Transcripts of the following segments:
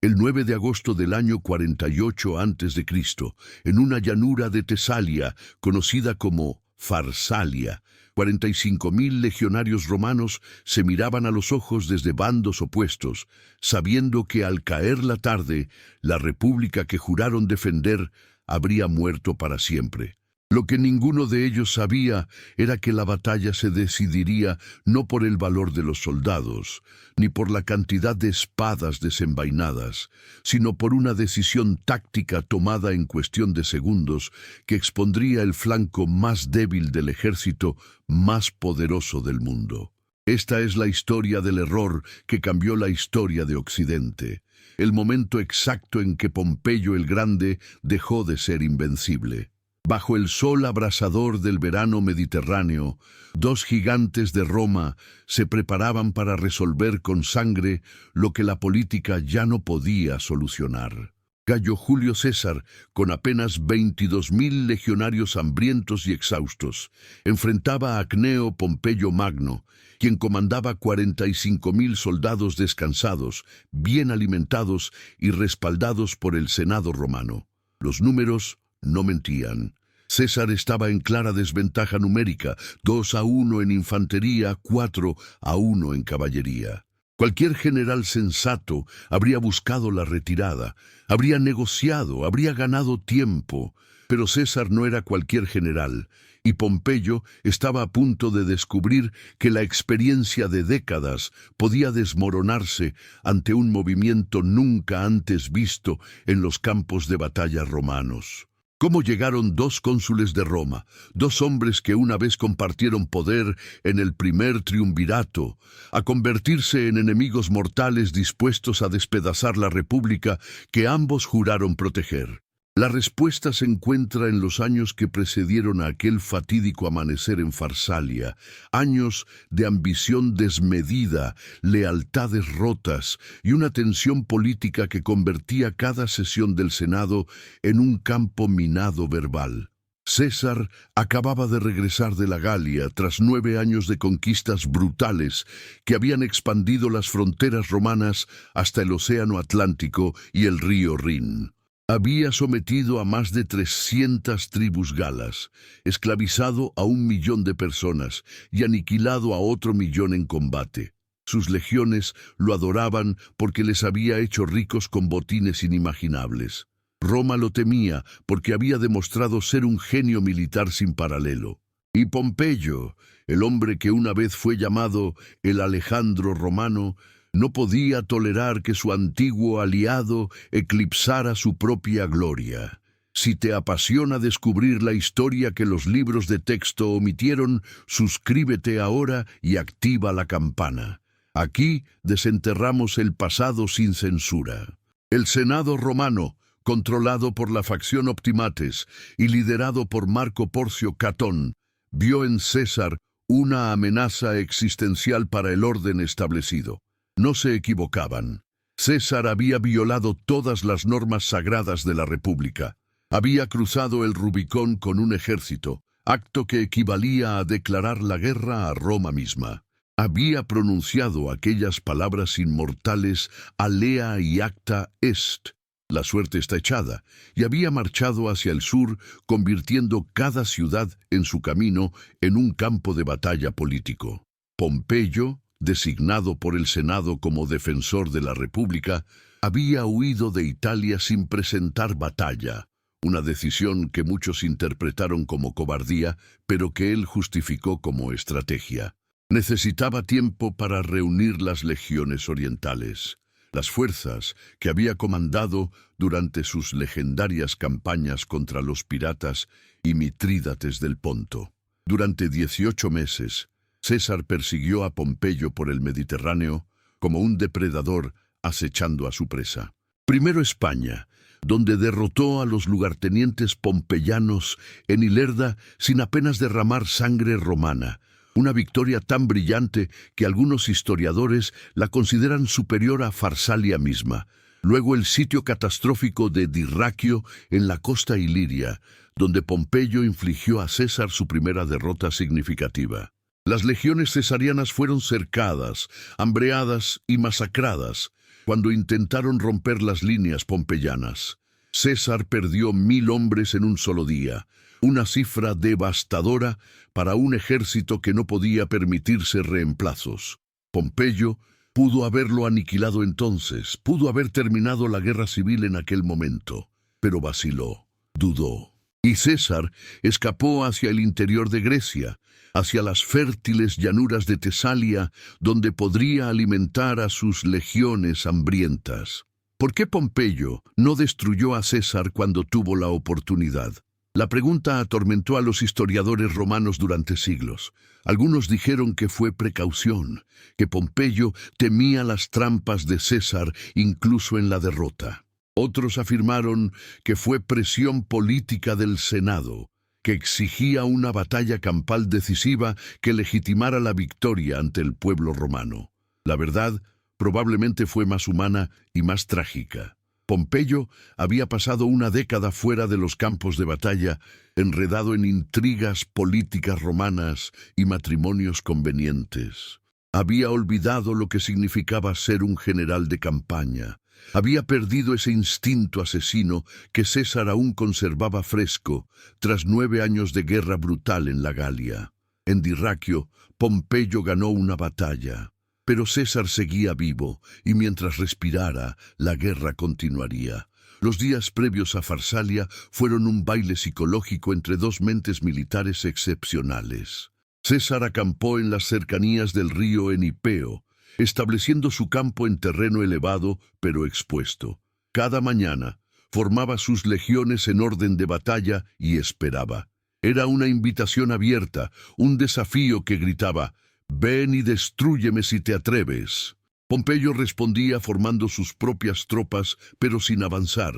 El 9 de agosto del año 48 a.C., en una llanura de Tesalia, conocida como Farsalia, 45.000 legionarios romanos se miraban a los ojos desde bandos opuestos, sabiendo que al caer la tarde, la república que juraron defender habría muerto para siempre. Lo que ninguno de ellos sabía era que la batalla se decidiría no por el valor de los soldados, ni por la cantidad de espadas desenvainadas, sino por una decisión táctica tomada en cuestión de segundos que expondría el flanco más débil del ejército más poderoso del mundo. Esta es la historia del error que cambió la historia de Occidente, el momento exacto en que Pompeyo el Grande dejó de ser invencible. Bajo el sol abrasador del verano mediterráneo, dos gigantes de Roma se preparaban para resolver con sangre lo que la política ya no podía solucionar. Gayo Julio César, con apenas 22.000 legionarios hambrientos y exhaustos, enfrentaba a Cneo Pompeyo Magno, quien comandaba 45.000 soldados descansados, bien alimentados y respaldados por el Senado romano. Los números no mentían. César estaba en clara desventaja numérica, 2-1 en infantería, 4-1 en caballería. Cualquier general sensato habría buscado la retirada, habría negociado, habría ganado tiempo, pero César no era cualquier general, y Pompeyo estaba a punto de descubrir que la experiencia de décadas podía desmoronarse ante un movimiento nunca antes visto en los campos de batalla romanos. ¿Cómo llegaron dos cónsules de Roma, dos hombres que una vez compartieron poder en el primer triunvirato, a convertirse en enemigos mortales dispuestos a despedazar la república que ambos juraron proteger? La respuesta se encuentra en los años que precedieron a aquel fatídico amanecer en Farsalia, años de ambición desmedida, lealtades rotas y una tensión política que convertía cada sesión del Senado en un campo minado verbal. César acababa de regresar de la Galia tras 9 años de conquistas brutales que habían expandido las fronteras romanas hasta el Océano Atlántico y el río Rin. Había sometido a más de 300 tribus galas, esclavizado a 1 millón de personas y aniquilado a otro millón en combate. Sus legiones lo adoraban porque les había hecho ricos con botines inimaginables. Roma lo temía porque había demostrado ser un genio militar sin paralelo. Y Pompeyo, el hombre que una vez fue llamado el Alejandro romano, no podía tolerar que su antiguo aliado eclipsara su propia gloria. Si te apasiona descubrir la historia que los libros de texto omitieron, suscríbete ahora y activa la campana. Aquí desenterramos el pasado sin censura. El Senado romano, controlado por la facción Optimates y liderado por Marco Porcio Catón, vio en César una amenaza existencial para el orden establecido. No se equivocaban. César había violado todas las normas sagradas de la República. Había cruzado el Rubicón con un ejército, acto que equivalía a declarar la guerra a Roma misma. Había pronunciado aquellas palabras inmortales alea y acta est. La suerte está echada, y había marchado hacia el sur, convirtiendo cada ciudad en su camino en un campo de batalla político. Pompeyo, designado por el Senado como defensor de la República, había huido de Italia sin presentar batalla, una decisión que muchos interpretaron como cobardía, pero que él justificó como estrategia. Necesitaba tiempo para reunir las legiones orientales, las fuerzas que había comandado durante sus legendarias campañas contra los piratas y mitrídates del Ponto. Durante 18 meses, César persiguió a Pompeyo por el Mediterráneo como un depredador acechando a su presa. Primero España, donde derrotó a los lugartenientes pompeyanos en Ilerda sin apenas derramar sangre romana, una victoria tan brillante que algunos historiadores la consideran superior a Farsalia misma. Luego el sitio catastrófico de Dirraquio en la costa iliria, donde Pompeyo infligió a César su primera derrota significativa. Las legiones cesarianas fueron cercadas, hambreadas y masacradas, Cuando intentaron romper las líneas pompeyanas, César perdió 1000 hombres en un solo día, una cifra devastadora para un ejército que no podía permitirse reemplazos. Pompeyo pudo haberlo aniquilado entonces, pudo haber terminado la guerra civil en aquel momento, pero vaciló, dudó. Y César escapó hacia el interior de Grecia, hacia las fértiles llanuras de Tesalia, donde podría alimentar a sus legiones hambrientas. ¿Por qué Pompeyo no destruyó a César cuando tuvo la oportunidad? La pregunta atormentó a los historiadores romanos durante siglos. Algunos dijeron que fue precaución, que Pompeyo temía las trampas de César incluso en la derrota. Otros afirmaron que fue presión política del Senado, que exigía una batalla campal decisiva que legitimara la victoria ante el pueblo romano. La verdad probablemente fue más humana y más trágica. Pompeyo había pasado una década fuera de los campos de batalla, enredado en intrigas políticas romanas y matrimonios convenientes. Había olvidado lo que significaba ser un general de campaña. Había perdido ese instinto asesino que César aún conservaba fresco tras 9 años de guerra brutal en la Galia. En Dirraquio, Pompeyo ganó una batalla, pero César seguía vivo y mientras respirara, la guerra continuaría. Los días previos a Farsalia fueron un baile psicológico entre dos mentes militares excepcionales. César acampó en las cercanías del río Enipeo, estableciendo su campo en terreno elevado pero expuesto. Cada mañana formaba sus legiones en orden de batalla y esperaba. Era una invitación abierta, un desafío que gritaba: «Ven y destrúyeme si te atreves». Pompeyo respondía formando sus propias tropas, pero sin avanzar,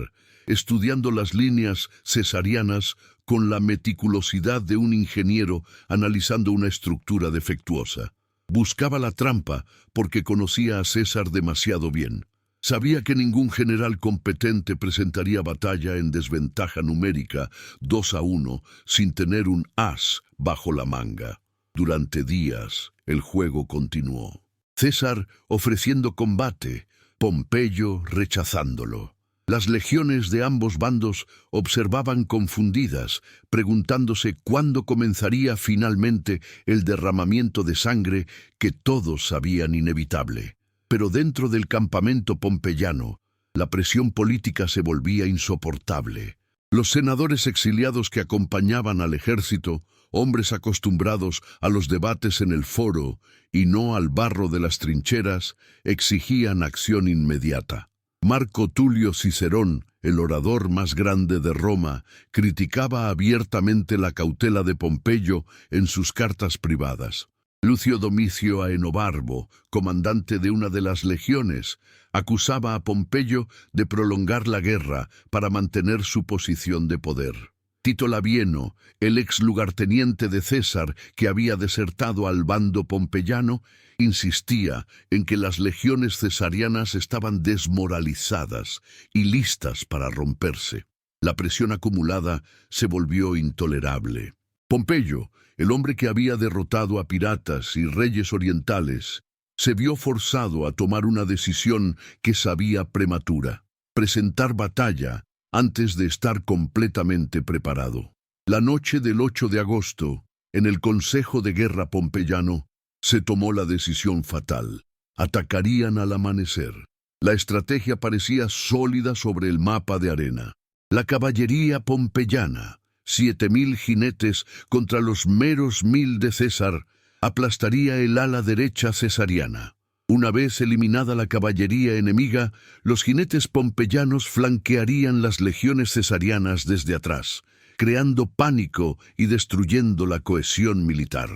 estudiando las líneas cesarianas con la meticulosidad de un ingeniero analizando una estructura defectuosa. Buscaba la trampa porque conocía a César demasiado bien. Sabía que ningún general competente presentaría batalla en desventaja numérica 2-1 sin tener un as bajo la manga. Durante días, el juego continuó. César ofreciendo combate, Pompeyo rechazándolo. Las legiones de ambos bandos observaban confundidas, preguntándose cuándo comenzaría finalmente el derramamiento de sangre que todos sabían inevitable. Pero dentro del campamento pompeyano, la presión política se volvía insoportable. Los senadores exiliados que acompañaban al ejército, hombres acostumbrados a los debates en el foro y no al barro de las trincheras, exigían acción inmediata. Marco Tulio Cicerón, el orador más grande de Roma, criticaba abiertamente la cautela de Pompeyo en sus cartas privadas. Lucio Domicio Aenobarbo, comandante de una de las legiones, acusaba a Pompeyo de prolongar la guerra para mantener su posición de poder. Tito Labieno, el ex lugarteniente de César que había desertado al bando pompeyano, insistía en que las legiones cesarianas estaban desmoralizadas y listas para romperse. La presión acumulada se volvió intolerable. Pompeyo, el hombre que había derrotado a piratas y reyes orientales, se vio forzado a tomar una decisión que sabía prematura: presentar batalla antes de estar completamente preparado. La noche del 8 de agosto, en el Consejo de Guerra pompeyano, se tomó la decisión fatal. Atacarían al amanecer. La estrategia parecía sólida sobre el mapa de arena. La caballería pompeyana, 7000 jinetes contra los meros 1000 de César, aplastaría el ala derecha cesariana. Una vez eliminada la caballería enemiga, los jinetes pompeyanos flanquearían las legiones cesarianas desde atrás, creando pánico y destruyendo la cohesión militar.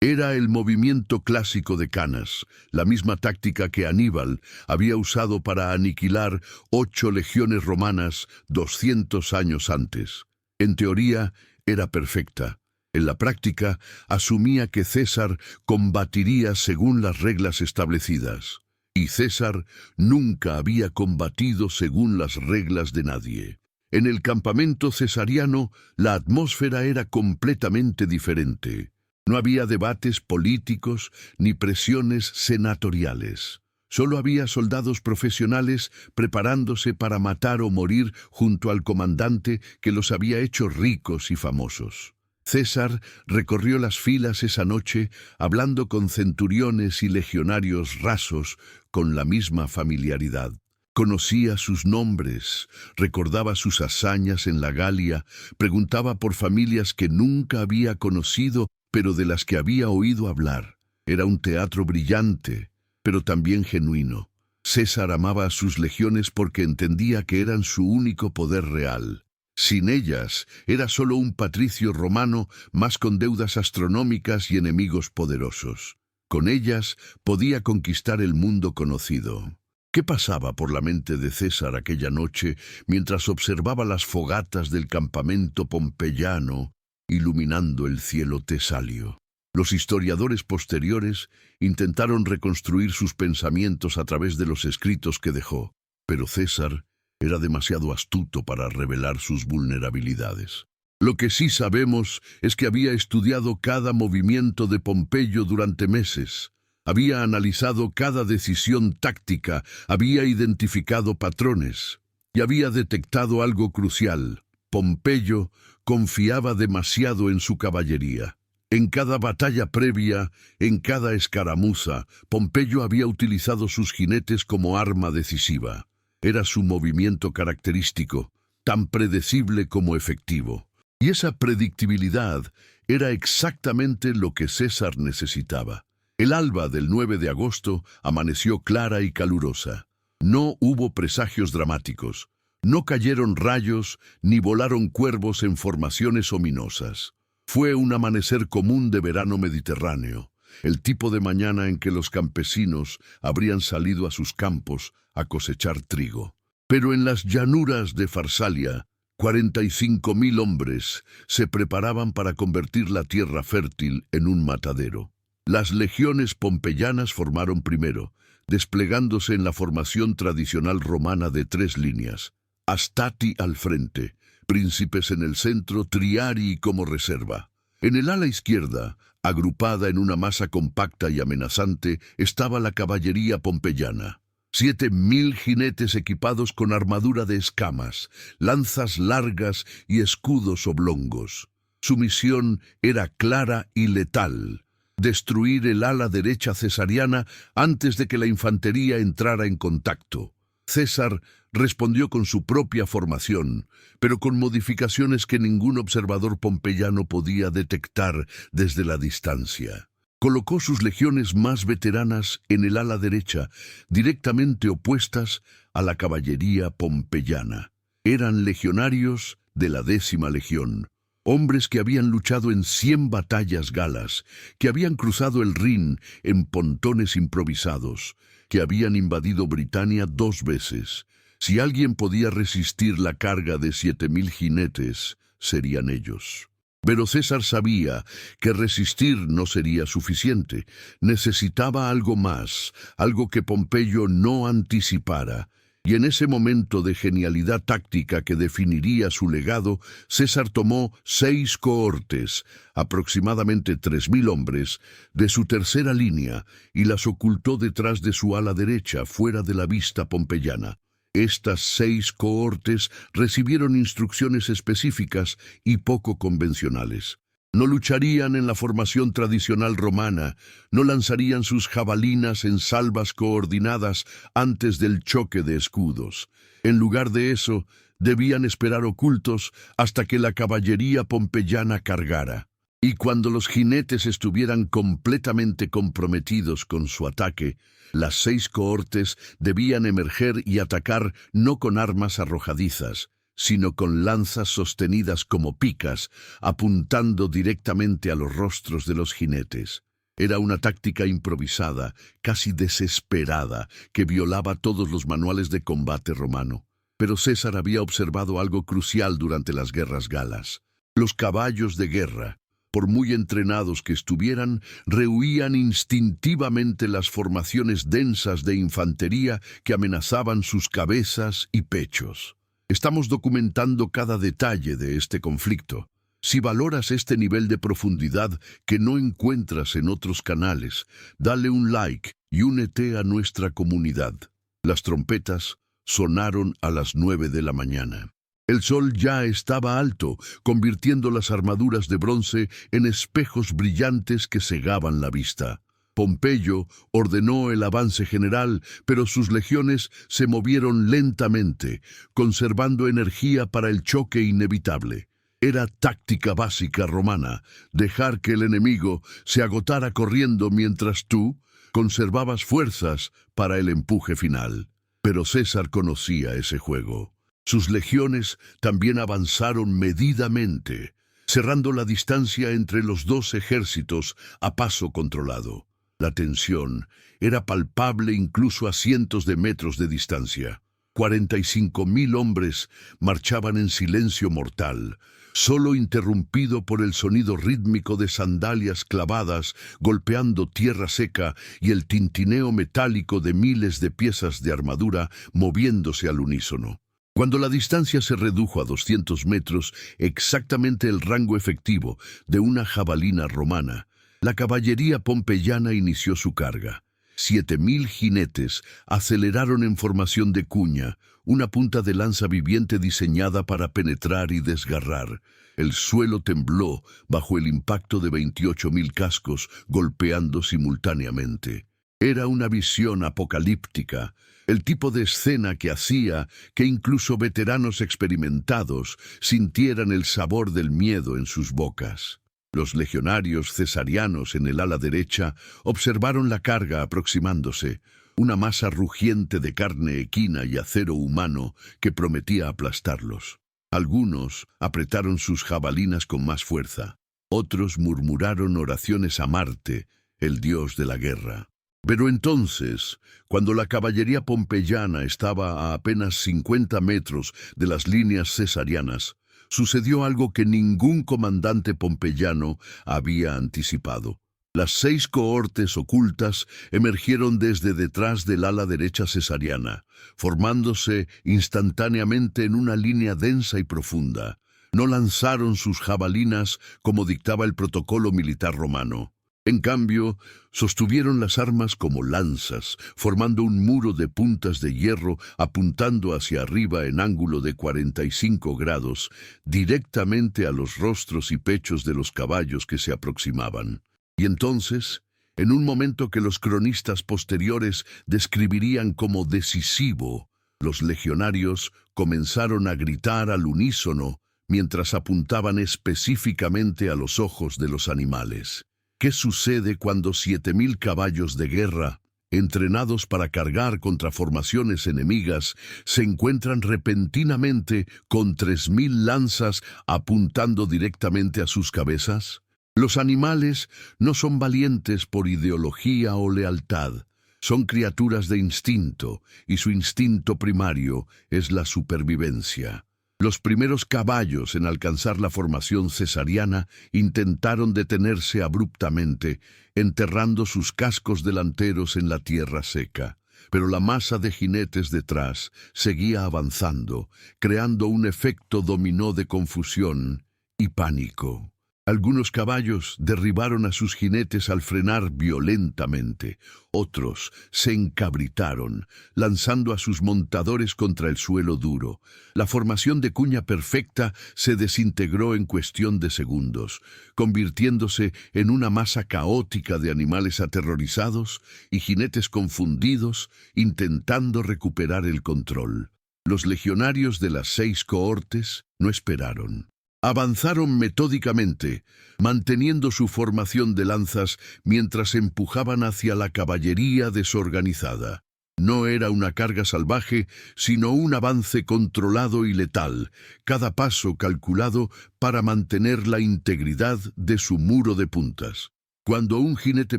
Era el movimiento clásico de Canas, la misma táctica que Aníbal había usado para aniquilar 8 legiones romanas 200 años antes. En teoría, era perfecta. En la práctica, asumía que César combatiría según las reglas establecidas. Y César nunca había combatido según las reglas de nadie. En el campamento cesariano, la atmósfera era completamente diferente. No había debates políticos ni presiones senatoriales. Solo había soldados profesionales preparándose para matar o morir junto al comandante que los había hecho ricos y famosos. César recorrió las filas esa noche, hablando con centuriones y legionarios rasos con la misma familiaridad. Conocía sus nombres, recordaba sus hazañas en la Galia, preguntaba por familias que nunca había conocido, pero de las que había oído hablar. Era un teatro brillante, pero también genuino. César amaba a sus legiones porque entendía que eran su único poder real. Sin ellas, era solo un patricio romano más con deudas astronómicas y enemigos poderosos. Con ellas podía conquistar el mundo conocido. ¿Qué pasaba por la mente de César aquella noche mientras observaba las fogatas del campamento pompeyano iluminando el cielo tesalio? Los historiadores posteriores intentaron reconstruir sus pensamientos a través de los escritos que dejó, pero César era demasiado astuto para revelar sus vulnerabilidades. Lo que sí sabemos es que había estudiado cada movimiento de Pompeyo durante meses. Había analizado cada decisión táctica, había identificado patrones y había detectado algo crucial. Pompeyo confiaba demasiado en su caballería. En cada batalla previa, en cada escaramuza, Pompeyo había utilizado sus jinetes como arma decisiva. Era su movimiento característico, tan predecible como efectivo. Y esa predictibilidad era exactamente lo que César necesitaba. El alba del 9 de agosto amaneció clara y calurosa. No hubo presagios dramáticos. No cayeron rayos ni volaron cuervos en formaciones ominosas. Fue un amanecer común de verano mediterráneo, el tipo de mañana en que los campesinos habrían salido a sus campos a cosechar trigo. Pero en las llanuras de Farsalia, 45.000 hombres se preparaban para convertir la tierra fértil en un matadero. Las legiones pompeyanas formaron primero, desplegándose en la formación tradicional romana de 3 líneas. Astati al frente, príncipes en el centro, Triarii como reserva. En el ala izquierda, agrupada en una masa compacta y amenazante, estaba la caballería pompeyana. 7.000 jinetes equipados con armadura de escamas, lanzas largas y escudos oblongos. Su misión era clara y letal: destruir el ala derecha cesariana antes de que la infantería entrara en contacto. César respondió con su propia formación, pero con modificaciones que ningún observador pompeyano podía detectar desde la distancia. Colocó sus legiones más veteranas en el ala derecha, directamente opuestas a la caballería pompeyana. Eran legionarios de la 10ª legión, hombres que habían luchado en 100 batallas galas, que habían cruzado el Rin en pontones improvisados, que habían invadido Britania 2 veces. Si alguien podía resistir la carga de 7.000 jinetes, serían ellos. Pero César sabía que resistir no sería suficiente. Necesitaba algo más, algo que Pompeyo no anticipara. Y en ese momento de genialidad táctica que definiría su legado, César tomó 6 cohortes, aproximadamente 3.000 hombres, de su tercera línea y las ocultó detrás de su ala derecha, fuera de la vista pompeyana. Estas 6 cohortes recibieron instrucciones específicas y poco convencionales. No lucharían en la formación tradicional romana, no lanzarían sus jabalinas en salvas coordinadas antes del choque de escudos. En lugar de eso, debían esperar ocultos hasta que la caballería pompeyana cargara. Y cuando los jinetes estuvieran completamente comprometidos con su ataque, las 6 cohortes debían emerger y atacar no con armas arrojadizas, sino con lanzas sostenidas como picas, apuntando directamente a los rostros de los jinetes. Era una táctica improvisada, casi desesperada, que violaba todos los manuales de combate romano. Pero César había observado algo crucial durante las guerras galas. Los caballos de guerra, por muy entrenados que estuvieran, rehuían instintivamente las formaciones densas de infantería que amenazaban sus cabezas y pechos. Estamos documentando cada detalle de este conflicto. Si valoras este nivel de profundidad que no encuentras en otros canales, dale un like y únete a nuestra comunidad. Las trompetas sonaron a las 9 de la mañana. El sol ya estaba alto, convirtiendo las armaduras de bronce en espejos brillantes que cegaban la vista. Pompeyo ordenó el avance general, pero sus legiones se movieron lentamente, conservando energía para el choque inevitable. Era táctica básica romana, dejar que el enemigo se agotara corriendo mientras tú conservabas fuerzas para el empuje final. Pero César conocía ese juego. Sus legiones también avanzaron medidamente, cerrando la distancia entre los dos ejércitos a paso controlado. La tensión era palpable incluso a cientos de metros de distancia. 45.000 hombres marchaban en silencio mortal, solo interrumpido por el sonido rítmico de sandalias clavadas golpeando tierra seca y el tintineo metálico de miles de piezas de armadura moviéndose al unísono. Cuando la distancia se redujo a 200 metros, exactamente el rango efectivo de una jabalina romana, la caballería pompeyana inició su carga. 7.000 jinetes aceleraron en formación de cuña, una punta de lanza viviente diseñada para penetrar y desgarrar. El suelo tembló bajo el impacto de 28.000 cascos golpeando simultáneamente. Era una visión apocalíptica, el tipo de escena que hacía que incluso veteranos experimentados sintieran el sabor del miedo en sus bocas. Los legionarios cesarianos en el ala derecha observaron la carga aproximándose, una masa rugiente de carne equina y acero humano que prometía aplastarlos. Algunos apretaron sus jabalinas con más fuerza, otros murmuraron oraciones a Marte, el dios de la guerra. Pero entonces, cuando la caballería pompeyana estaba a apenas 50 metros de las líneas cesarianas, sucedió algo que ningún comandante pompeyano había anticipado. Las 6 cohortes ocultas emergieron desde detrás del ala derecha cesariana, formándose instantáneamente en una línea densa y profunda. No lanzaron sus jabalinas como dictaba el protocolo militar romano. En cambio, sostuvieron las armas como lanzas, formando un muro de puntas de hierro apuntando hacia arriba en ángulo de 45 grados, directamente a los rostros y pechos de los caballos que se aproximaban. Y entonces, en un momento que los cronistas posteriores describirían como decisivo, los legionarios comenzaron a gritar al unísono mientras apuntaban específicamente a los ojos de los animales. ¿Qué sucede cuando 7.000 caballos de guerra, entrenados para cargar contra formaciones enemigas, se encuentran repentinamente con 3.000 lanzas apuntando directamente a sus cabezas? Los animales no son valientes por ideología o lealtad, son criaturas de instinto, y su instinto primario es la supervivencia. Los primeros caballos en alcanzar la formación cesariana intentaron detenerse abruptamente, enterrando sus cascos delanteros en la tierra seca. Pero la masa de jinetes detrás seguía avanzando, creando un efecto dominó de confusión y pánico. Algunos caballos derribaron a sus jinetes al frenar violentamente. Otros se encabritaron, lanzando a sus montadores contra el suelo duro. La formación de cuña perfecta se desintegró en cuestión de segundos, convirtiéndose en una masa caótica de animales aterrorizados y jinetes confundidos intentando recuperar el control. Los legionarios de las 6 cohortes no esperaron. Avanzaron metódicamente, manteniendo su formación de lanzas mientras empujaban hacia la caballería desorganizada. No era una carga salvaje, sino un avance controlado y letal, cada paso calculado para mantener la integridad de su muro de puntas. Cuando un jinete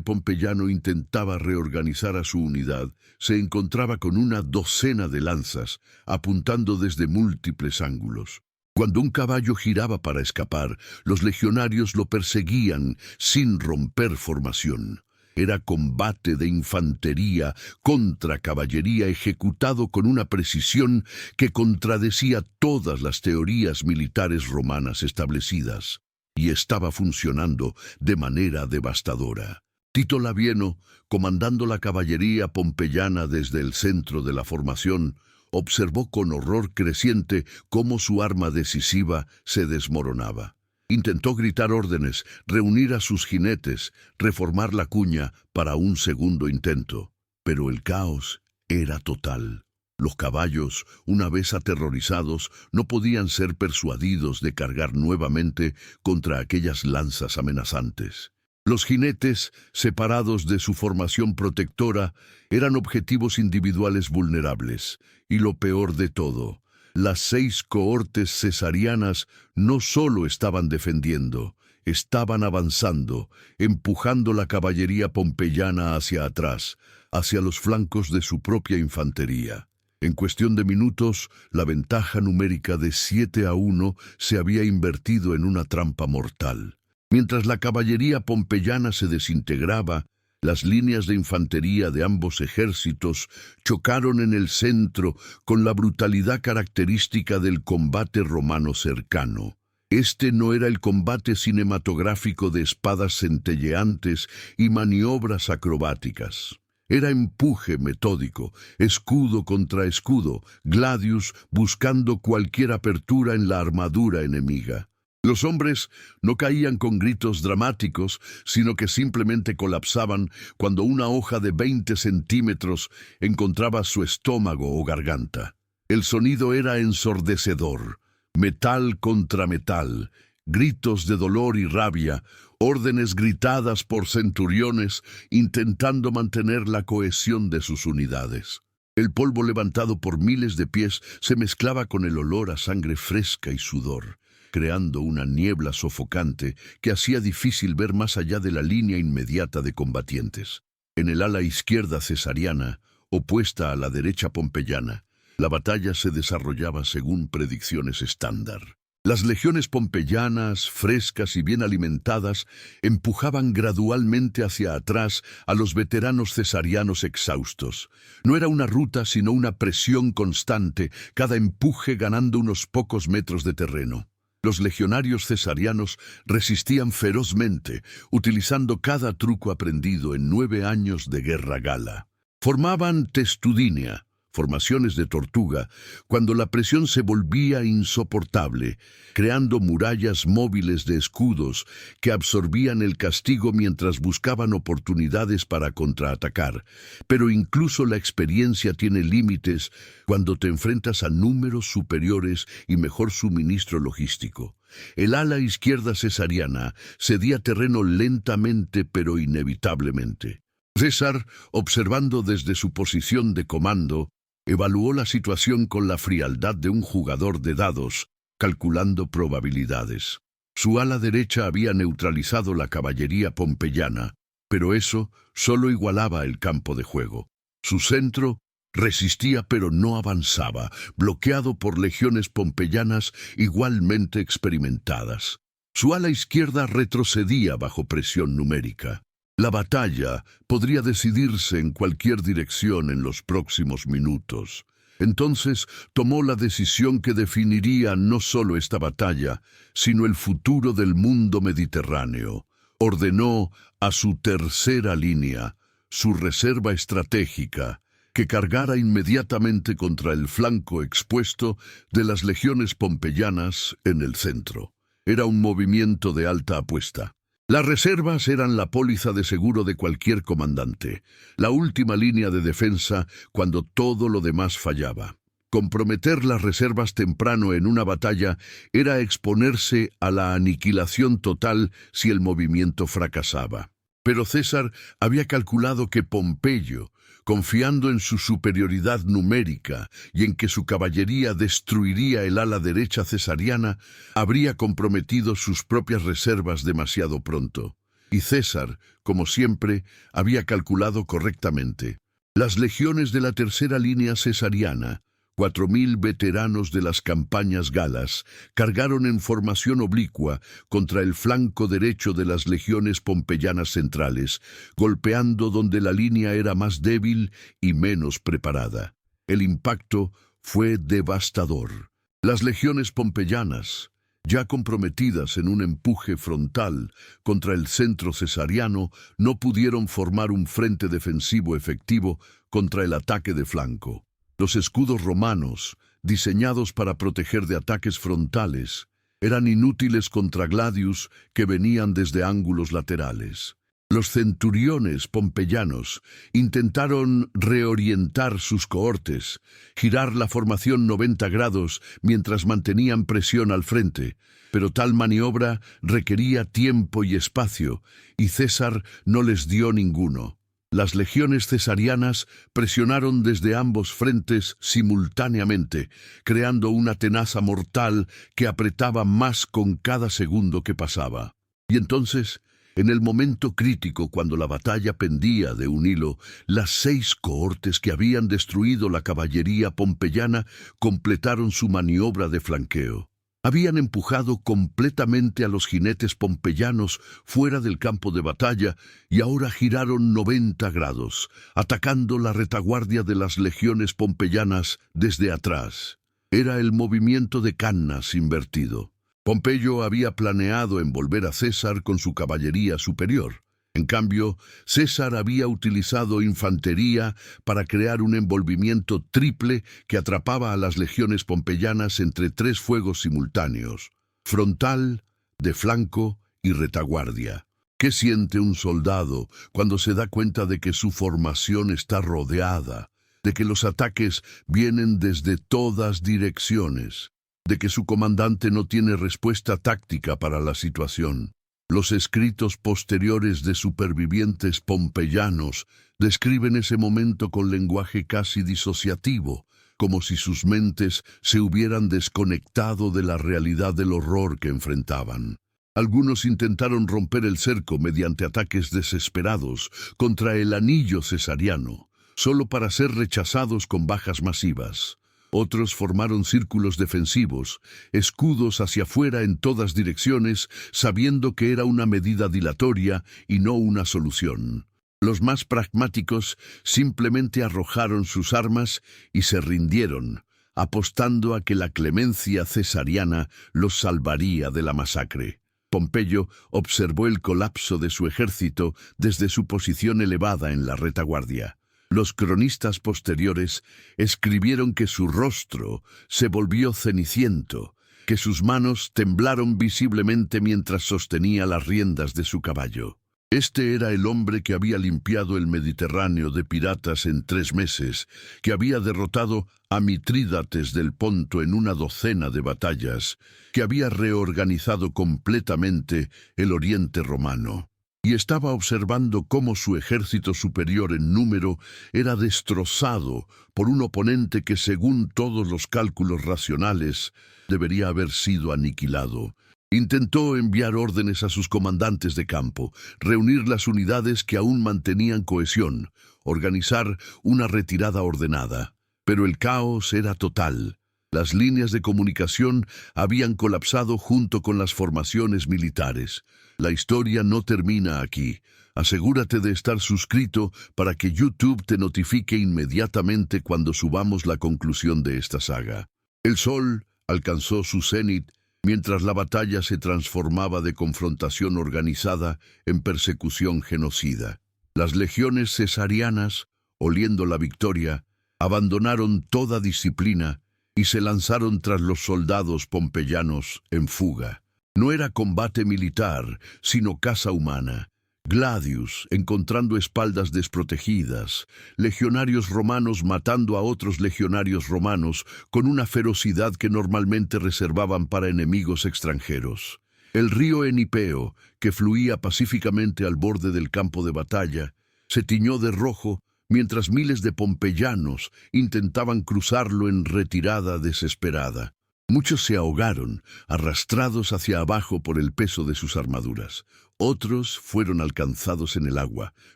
pompeyano intentaba reorganizar a su unidad, se encontraba con una docena de lanzas, apuntando desde múltiples ángulos. Cuando un caballo giraba para escapar, los legionarios lo perseguían sin romper formación. Era combate de infantería contra caballería ejecutado con una precisión que contradecía todas las teorías militares romanas establecidas. y estaba funcionando de manera devastadora. Tito Labieno, comandando la caballería pompeyana desde el centro de la formación, observó con horror creciente cómo su arma decisiva se desmoronaba. Intentó gritar órdenes, reunir a sus jinetes, reformar la cuña para un segundo intento, pero el caos era total. Los caballos, una vez aterrorizados, no podían ser persuadidos de cargar nuevamente contra aquellas lanzas amenazantes. Los jinetes, separados de su formación protectora, eran objetivos individuales vulnerables, y lo peor de todo, las 6 cohortes cesarianas no solo estaban defendiendo, estaban avanzando, empujando la caballería pompeyana hacia atrás, hacia los flancos de su propia infantería. En cuestión de minutos, la ventaja numérica de 7-1 se había invertido en una trampa mortal. Mientras la caballería pompeyana se desintegraba, las líneas de infantería de ambos ejércitos chocaron en el centro con la brutalidad característica del combate romano cercano. Este no era el combate cinematográfico de espadas centelleantes y maniobras acrobáticas. Era empuje metódico, escudo contra escudo, gladius buscando cualquier apertura en la armadura enemiga. Los hombres no caían con gritos dramáticos, sino que simplemente colapsaban cuando una hoja de 20 centímetros encontraba su estómago o garganta. El sonido era ensordecedor, metal contra metal, gritos de dolor y rabia, órdenes gritadas por centuriones intentando mantener la cohesión de sus unidades. El polvo levantado por miles de pies se mezclaba con el olor a sangre fresca y sudor, creando una niebla sofocante que hacía difícil ver más allá de la línea inmediata de combatientes. En el ala izquierda cesariana, opuesta a la derecha pompeyana, la batalla se desarrollaba según predicciones estándar. Las legiones pompeyanas, frescas y bien alimentadas, empujaban gradualmente hacia atrás a los veteranos cesarianos exhaustos. No era una ruta, sino una presión constante, cada empuje ganando unos pocos metros de terreno. Los legionarios cesarianos resistían ferozmente, utilizando cada truco aprendido en 9 años de guerra gala. Formaban testudinea, formaciones de tortuga, cuando la presión se volvía insoportable, creando murallas móviles de escudos que absorbían el castigo mientras buscaban oportunidades para contraatacar. Pero incluso la experiencia tiene límites cuando te enfrentas a números superiores y mejor suministro logístico. El ala izquierda cesariana cedía terreno lentamente pero inevitablemente. César, observando desde su posición de comando, evaluó la situación con la frialdad de un jugador de dados, calculando probabilidades. Su ala derecha había neutralizado la caballería pompeyana, pero eso solo igualaba el campo de juego. Su centro resistía pero no avanzaba, bloqueado por legiones pompeyanas igualmente experimentadas. Su ala izquierda retrocedía bajo presión numérica. La batalla podría decidirse en cualquier dirección en los próximos minutos. Entonces tomó la decisión que definiría no solo esta batalla, sino el futuro del mundo mediterráneo. Ordenó a su tercera línea, su reserva estratégica, que cargara inmediatamente contra el flanco expuesto de las legiones pompeyanas en el centro. Era un movimiento de alta apuesta. Las reservas eran la póliza de seguro de cualquier comandante, la última línea de defensa cuando todo lo demás fallaba. Comprometer las reservas temprano en una batalla era exponerse a la aniquilación total si el movimiento fracasaba. Pero César había calculado que Pompeyo, confiando en su superioridad numérica y en que su caballería destruiría el ala derecha cesariana, habría comprometido sus propias reservas demasiado pronto. Y César, como siempre, había calculado correctamente. Las legiones de la tercera línea cesariana, 4.000 veteranos de las campañas galas, cargaron en formación oblicua contra el flanco derecho de las legiones pompeyanas centrales, golpeando donde la línea era más débil y menos preparada. El impacto fue devastador. Las legiones pompeyanas, Ya comprometidas en un empuje frontal contra el centro cesariano, no pudieron formar un frente defensivo efectivo contra el ataque de flanco. Los escudos romanos, diseñados para proteger de ataques frontales, eran inútiles contra gladius que venían desde ángulos laterales. Los centuriones pompeyanos intentaron reorientar sus cohortes, girar la formación 90 grados mientras mantenían presión al frente, pero tal maniobra requería tiempo y espacio, y César no les dio ninguno. Las legiones cesarianas presionaron desde ambos frentes simultáneamente, creando una tenaza mortal que apretaba más con cada segundo que pasaba. Y entonces, en el momento crítico, cuando la batalla pendía de un hilo, las 6 cohortes que habían destruido la caballería pompeyana completaron su maniobra de flanqueo. Habían empujado completamente a los jinetes pompeyanos fuera del campo de batalla y ahora giraron 90 grados, atacando la retaguardia de las legiones pompeyanas desde atrás. Era el movimiento de Cannas invertido. Pompeyo había planeado envolver a César con su caballería superior. En cambio, César había utilizado infantería para crear un envolvimiento triple que atrapaba a las legiones pompeyanas entre 3 fuegos simultáneos: frontal, de flanco y retaguardia. ¿Qué siente un soldado cuando se da cuenta de que su formación está rodeada, de que los ataques vienen desde todas direcciones, de que su comandante no tiene respuesta táctica para la situación? Los escritos posteriores de supervivientes pompeyanos describen ese momento con lenguaje casi disociativo, como si sus mentes se hubieran desconectado de la realidad del horror que enfrentaban. Algunos intentaron romper el cerco mediante ataques desesperados contra el anillo cesariano, solo para ser rechazados con bajas masivas. Otros formaron círculos defensivos, escudos hacia afuera en todas direcciones, sabiendo que era una medida dilatoria y no una solución. Los más pragmáticos simplemente arrojaron sus armas y se rindieron, apostando a que la clemencia cesariana los salvaría de la masacre. Pompeyo observó el colapso de su ejército desde su posición elevada en la retaguardia. Los cronistas posteriores escribieron que su rostro se volvió ceniciento, que sus manos temblaron visiblemente mientras sostenía las riendas de su caballo. Este era el hombre que había limpiado el Mediterráneo de piratas en 3 meses, que había derrotado a Mitrídates del Ponto en una docena de batallas, que había reorganizado completamente el Oriente romano. Y estaba observando cómo su ejército superior en número era destrozado por un oponente que, según todos los cálculos racionales, debería haber sido aniquilado. Intentó enviar órdenes a sus comandantes de campo, reunir las unidades que aún mantenían cohesión, organizar una retirada ordenada. Pero el caos era total. Las líneas de comunicación habían colapsado junto con las formaciones militares. La historia no termina aquí. Asegúrate de estar suscrito para que YouTube te notifique inmediatamente cuando subamos la conclusión de esta saga. El sol alcanzó su cenit mientras la batalla se transformaba de confrontación organizada en persecución genocida. Las legiones cesarianas, oliendo la victoria, abandonaron toda disciplina y se lanzaron tras los soldados pompeyanos en fuga. No era combate militar, sino caza humana. Gladius encontrando espaldas desprotegidas, legionarios romanos matando a otros legionarios romanos con una ferocidad que normalmente reservaban para enemigos extranjeros. El río Enipeo, que fluía pacíficamente al borde del campo de batalla, se tiñó de rojo mientras miles de pompeyanos intentaban cruzarlo en retirada desesperada. Muchos se ahogaron, arrastrados hacia abajo por el peso de sus armaduras. Otros fueron alcanzados en el agua,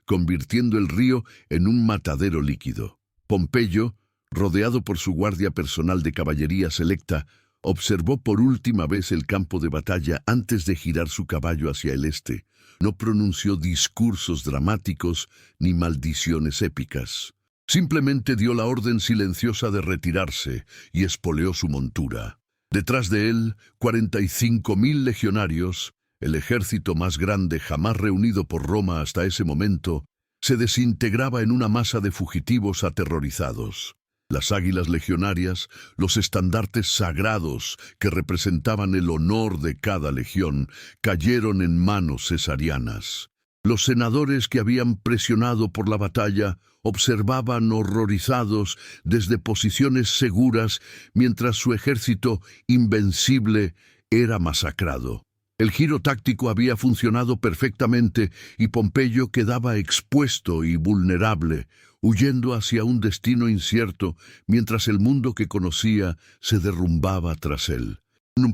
convirtiendo el río en un matadero líquido. Pompeyo, rodeado por su guardia personal de caballería selecta, observó por última vez el campo de batalla antes de girar su caballo hacia el este. No pronunció discursos dramáticos ni maldiciones épicas. Simplemente dio la orden silenciosa de retirarse y espoleó su montura. Detrás de él, 45.000 legionarios, el ejército más grande jamás reunido por Roma hasta ese momento, se desintegraba en una masa de fugitivos aterrorizados. Las águilas legionarias, los estandartes sagrados que representaban el honor de cada legión, cayeron en manos cesarianas. Los senadores que habían presionado por la batalla observaban horrorizados desde posiciones seguras mientras su ejército invencible era masacrado. El giro táctico había funcionado perfectamente y Pompeyo quedaba expuesto y vulnerable, huyendo hacia un destino incierto mientras el mundo que conocía se derrumbaba tras él.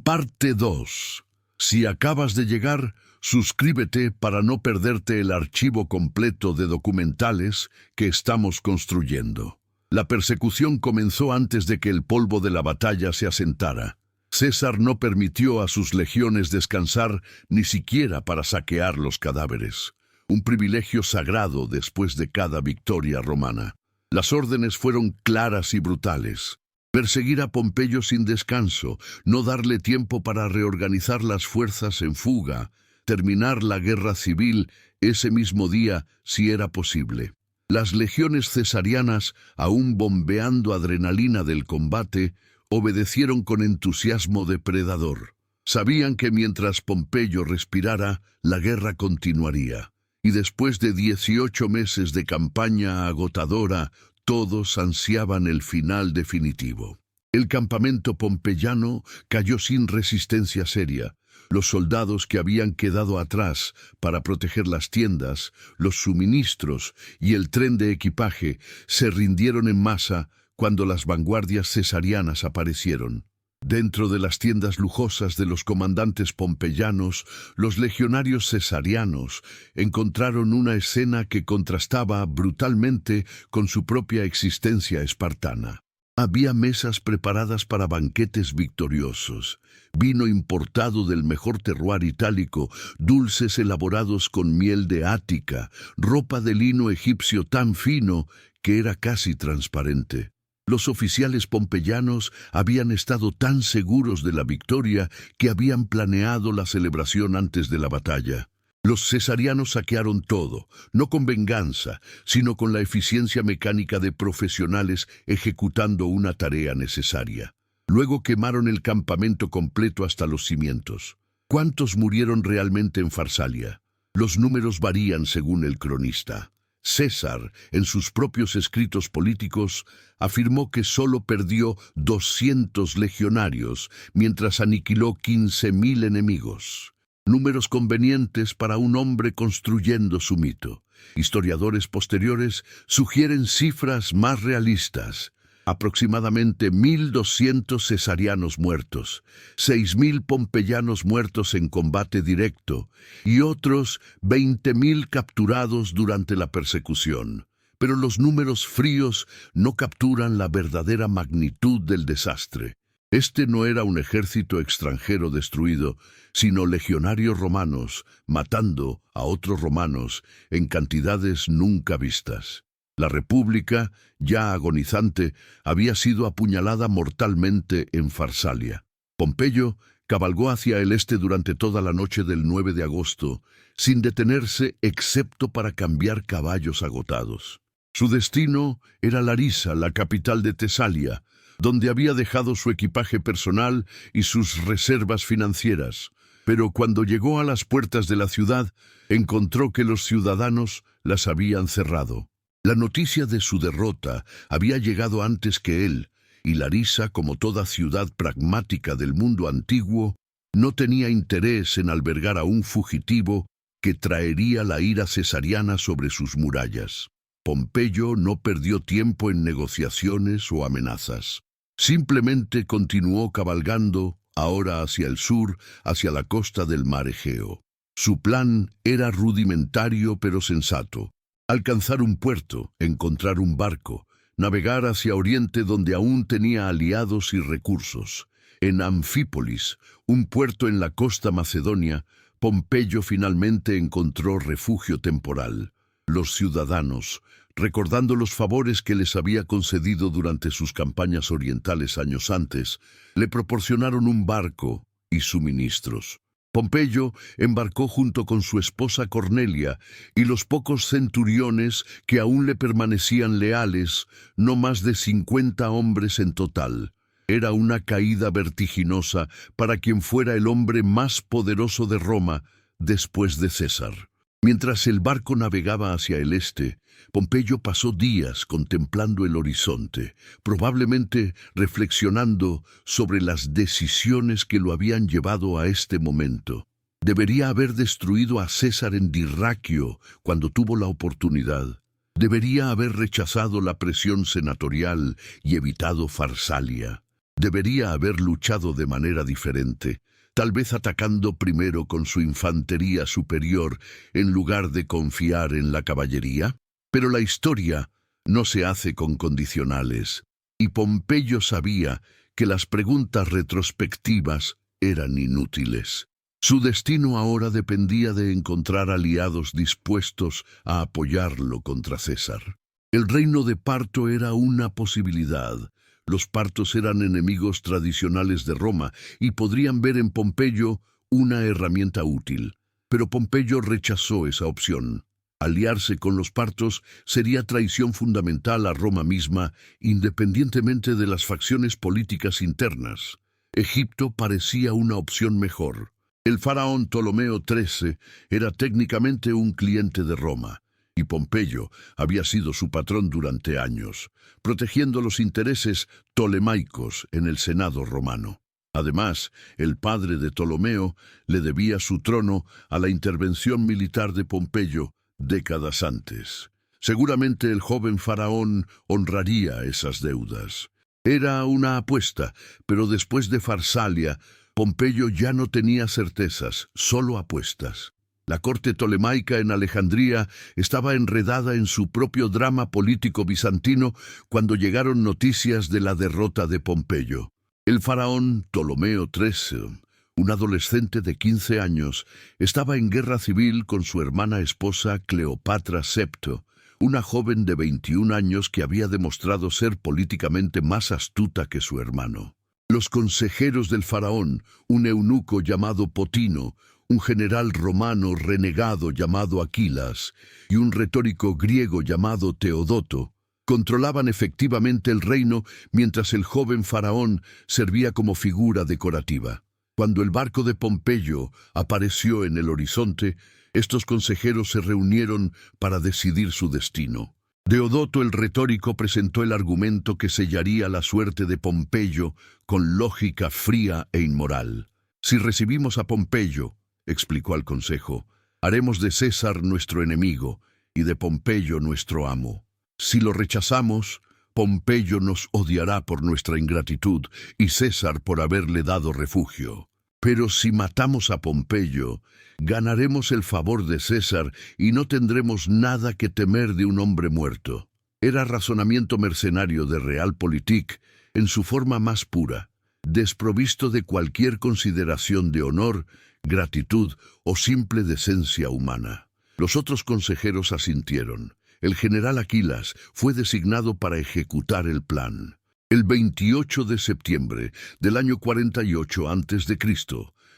Parte 2. Si acabas de llegar, suscríbete para no perderte el archivo completo de documentales que estamos construyendo. La persecución comenzó antes de que el polvo de la batalla se asentara. César no permitió a sus legiones descansar ni siquiera para saquear los cadáveres, un privilegio sagrado después de cada victoria romana. Las órdenes fueron claras y brutales. Perseguir a Pompeyo sin descanso, no darle tiempo para reorganizar las fuerzas en fuga, terminar la guerra civil ese mismo día si era posible. Las legiones cesarianas, aún bombeando adrenalina del combate, obedecieron con entusiasmo depredador. Sabían que mientras Pompeyo respirara, la guerra continuaría. Y después de 18 meses de campaña agotadora, todos ansiaban el final definitivo. El campamento pompeyano cayó sin resistencia seria. Los soldados que habían quedado atrás para proteger las tiendas, los suministros y el tren de equipaje se rindieron en masa cuando las vanguardias cesarianas aparecieron. Dentro de las tiendas lujosas de los comandantes pompeyanos, los legionarios cesarianos encontraron una escena que contrastaba brutalmente con su propia existencia espartana. Había mesas preparadas para banquetes victoriosos, vino importado del mejor terroir itálico, dulces elaborados con miel de Ática, ropa de lino egipcio tan fino que era casi transparente. Los oficiales pompeyanos habían estado tan seguros de la victoria que habían planeado la celebración antes de la batalla. Los cesarianos saquearon todo, no con venganza, sino con la eficiencia mecánica de profesionales ejecutando una tarea necesaria. Luego quemaron el campamento completo hasta los cimientos. ¿Cuántos murieron realmente en Farsalia? Los números varían según el cronista. César, en sus propios escritos políticos, afirmó que solo perdió 200 legionarios, mientras aniquiló 15.000 enemigos. Números convenientes para un hombre construyendo su mito. Historiadores posteriores sugieren cifras más realistas. Aproximadamente 1.200 cesarianos muertos, 6.000 pompeyanos muertos en combate directo y otros 20.000 capturados durante la persecución. Pero los números fríos no capturan la verdadera magnitud del desastre. Este no era un ejército extranjero destruido, sino legionarios romanos matando a otros romanos en cantidades nunca vistas. La República, ya agonizante, había sido apuñalada mortalmente en Farsalia. Pompeyo cabalgó hacia el este durante toda la noche del 9 de agosto, sin detenerse excepto para cambiar caballos agotados. Su destino era Larisa, la capital de Tesalia, donde había dejado su equipaje personal y sus reservas financieras. Pero cuando llegó a las puertas de la ciudad, encontró que los ciudadanos las habían cerrado. La noticia de su derrota había llegado antes que él, y Larisa, como toda ciudad pragmática del mundo antiguo, no tenía interés en albergar a un fugitivo que traería la ira cesariana sobre sus murallas. Pompeyo no perdió tiempo en negociaciones o amenazas. Simplemente continuó cabalgando, ahora hacia el sur, hacia la costa del mar Egeo. Su plan era rudimentario pero sensato. Alcanzar un puerto, encontrar un barco, navegar hacia Oriente donde aún tenía aliados y recursos. En Anfípolis, un puerto en la costa macedonia, Pompeyo finalmente encontró refugio temporal. Los ciudadanos, recordando los favores que les había concedido durante sus campañas orientales años antes, le proporcionaron un barco y suministros. Pompeyo embarcó junto con su esposa Cornelia y los pocos centuriones que aún le permanecían leales, no más de 50 hombres en total. Era una caída vertiginosa para quien fuera el hombre más poderoso de Roma después de César. Mientras el barco navegaba hacia el este, Pompeyo pasó días contemplando el horizonte, probablemente reflexionando sobre las decisiones que lo habían llevado a este momento. Debería haber destruido a César en Dirraquio cuando tuvo la oportunidad. Debería haber rechazado la presión senatorial y evitado Farsalia. Debería haber luchado de manera diferente, tal vez atacando primero con su infantería superior en lugar de confiar en la caballería. Pero la historia no se hace con condicionales, y Pompeyo sabía que las preguntas retrospectivas eran inútiles. Su destino ahora dependía de encontrar aliados dispuestos a apoyarlo contra César. El reino de Parto era una posibilidad. Los partos eran enemigos tradicionales de Roma y podrían ver en Pompeyo una herramienta útil. Pero Pompeyo rechazó esa opción. Aliarse con los partos sería traición fundamental a Roma misma, independientemente de las facciones políticas internas. Egipto parecía una opción mejor. El faraón Ptolomeo XIII era técnicamente un cliente de Roma, y Pompeyo había sido su patrón durante años, protegiendo los intereses ptolemaicos en el Senado romano. Además, el padre de Ptolomeo le debía su trono a la intervención militar de Pompeyo décadas antes. Seguramente el joven faraón honraría esas deudas. Era una apuesta, pero después de Farsalia, Pompeyo ya no tenía certezas, solo apuestas. La corte ptolemaica en Alejandría estaba enredada en su propio drama político bizantino cuando llegaron noticias de la derrota de Pompeyo. El faraón Ptolomeo XIII, un adolescente de 15 años, estaba en guerra civil con su hermana esposa Cleopatra VII, una joven de 21 años que había demostrado ser políticamente más astuta que su hermano. Los consejeros del faraón, un eunuco llamado Potino, un general romano renegado llamado Aquilas y un retórico griego llamado Teodoto, controlaban efectivamente el reino mientras el joven faraón servía como figura decorativa. Cuando el barco de Pompeyo apareció en el horizonte, estos consejeros se reunieron para decidir su destino. Teodoto el retórico presentó el argumento que sellaría la suerte de Pompeyo con lógica fría e inmoral. Si recibimos a Pompeyo, explicó al consejo, haremos de César nuestro enemigo y de Pompeyo nuestro amo. Si lo rechazamos, Pompeyo nos odiará por nuestra ingratitud y César por haberle dado refugio. Pero si matamos a Pompeyo, ganaremos el favor de César y no tendremos nada que temer de un hombre muerto. Era razonamiento mercenario de Realpolitik en su forma más pura, desprovisto de cualquier consideración de honor, gratitud o simple decencia humana. Los otros consejeros asintieron. El general Aquilas fue designado para ejecutar el plan. El 28 de septiembre del año 48 a.C.,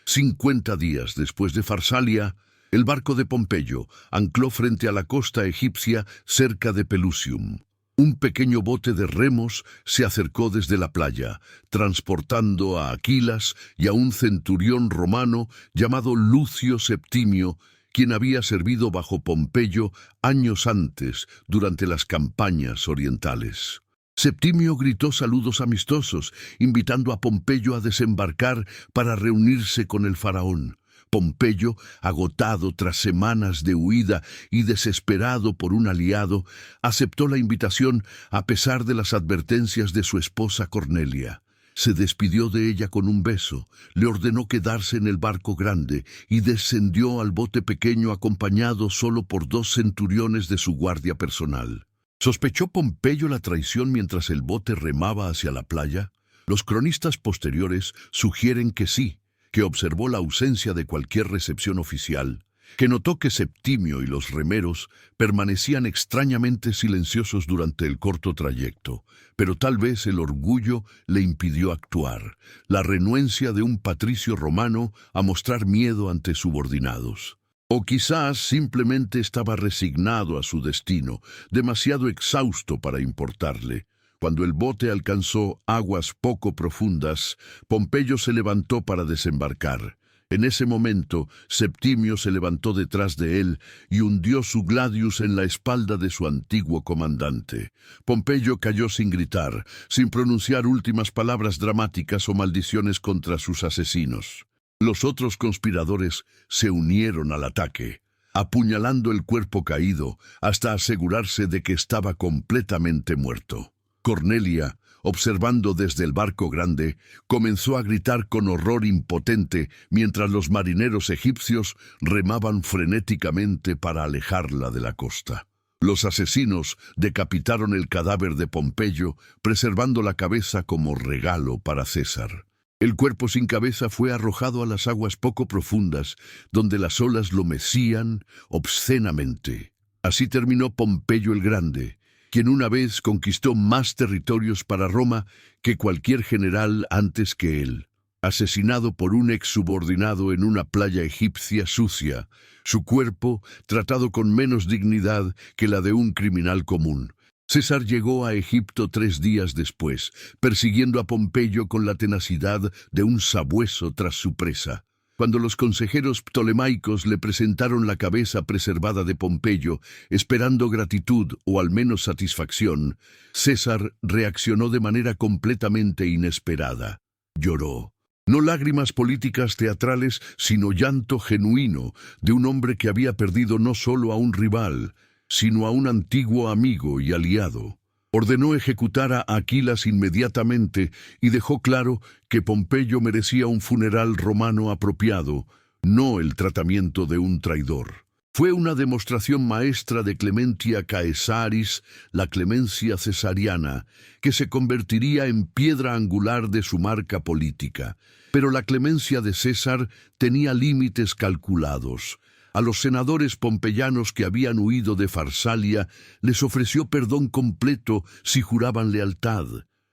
50 días después de Farsalia, el barco de Pompeyo ancló frente a la costa egipcia cerca de Pelusium. Un pequeño bote de remos se acercó desde la playa, transportando a Aquilas y a un centurión romano llamado Lucio Septimio, quien había servido bajo Pompeyo años antes durante las campañas orientales. Septimio gritó saludos amistosos, invitando a Pompeyo a desembarcar para reunirse con el faraón. Pompeyo, agotado tras semanas de huida y desesperado por un aliado, aceptó la invitación a pesar de las advertencias de su esposa Cornelia. Se despidió de ella con un beso, le ordenó quedarse en el barco grande y descendió al bote pequeño acompañado solo por 2 centuriones de su guardia personal. ¿Sospechó Pompeyo la traición mientras el bote remaba hacia la playa? Los cronistas posteriores sugieren que sí, que observó la ausencia de cualquier recepción oficial, que notó que Septimio y los remeros permanecían extrañamente silenciosos durante el corto trayecto, pero tal vez el orgullo le impidió actuar, la renuencia de un patricio romano a mostrar miedo ante subordinados. O quizás simplemente estaba resignado a su destino, demasiado exhausto para importarle. Cuando el bote alcanzó aguas poco profundas, Pompeyo se levantó para desembarcar. En ese momento, Septimio se levantó detrás de él y hundió su gladius en la espalda de su antiguo comandante. Pompeyo cayó sin gritar, sin pronunciar últimas palabras dramáticas o maldiciones contra sus asesinos. Los otros conspiradores se unieron al ataque, apuñalando el cuerpo caído hasta asegurarse de que estaba completamente muerto. Cornelia, observando desde el barco grande, comenzó a gritar con horror impotente mientras los marineros egipcios remaban frenéticamente para alejarla de la costa. Los asesinos decapitaron el cadáver de Pompeyo, preservando la cabeza como regalo para César. El cuerpo sin cabeza fue arrojado a las aguas poco profundas, donde las olas lo mecían obscenamente. Así terminó Pompeyo el Grande, quien una vez conquistó más territorios para Roma que cualquier general antes que él. Asesinado por un exsubordinado en una playa egipcia sucia, su cuerpo tratado con menos dignidad que la de un criminal común. César llegó a Egipto 3 días después, persiguiendo a Pompeyo con la tenacidad de un sabueso tras su presa. Cuando los consejeros ptolemaicos le presentaron la cabeza preservada de Pompeyo, esperando gratitud o al menos satisfacción, César reaccionó de manera completamente inesperada. Lloró. No lágrimas políticas teatrales, sino llanto genuino de un hombre que había perdido no solo a un rival, sino a un antiguo amigo y aliado. Ordenó ejecutar a Aquilas inmediatamente y dejó claro que Pompeyo merecía un funeral romano apropiado, no el tratamiento de un traidor. Fue una demostración maestra de Clementia Caesaris, la clemencia cesariana, que se convertiría en piedra angular de su marca política. Pero la clemencia de César tenía límites calculados. A los senadores pompeyanos que habían huido de Farsalia les ofreció perdón completo si juraban lealtad.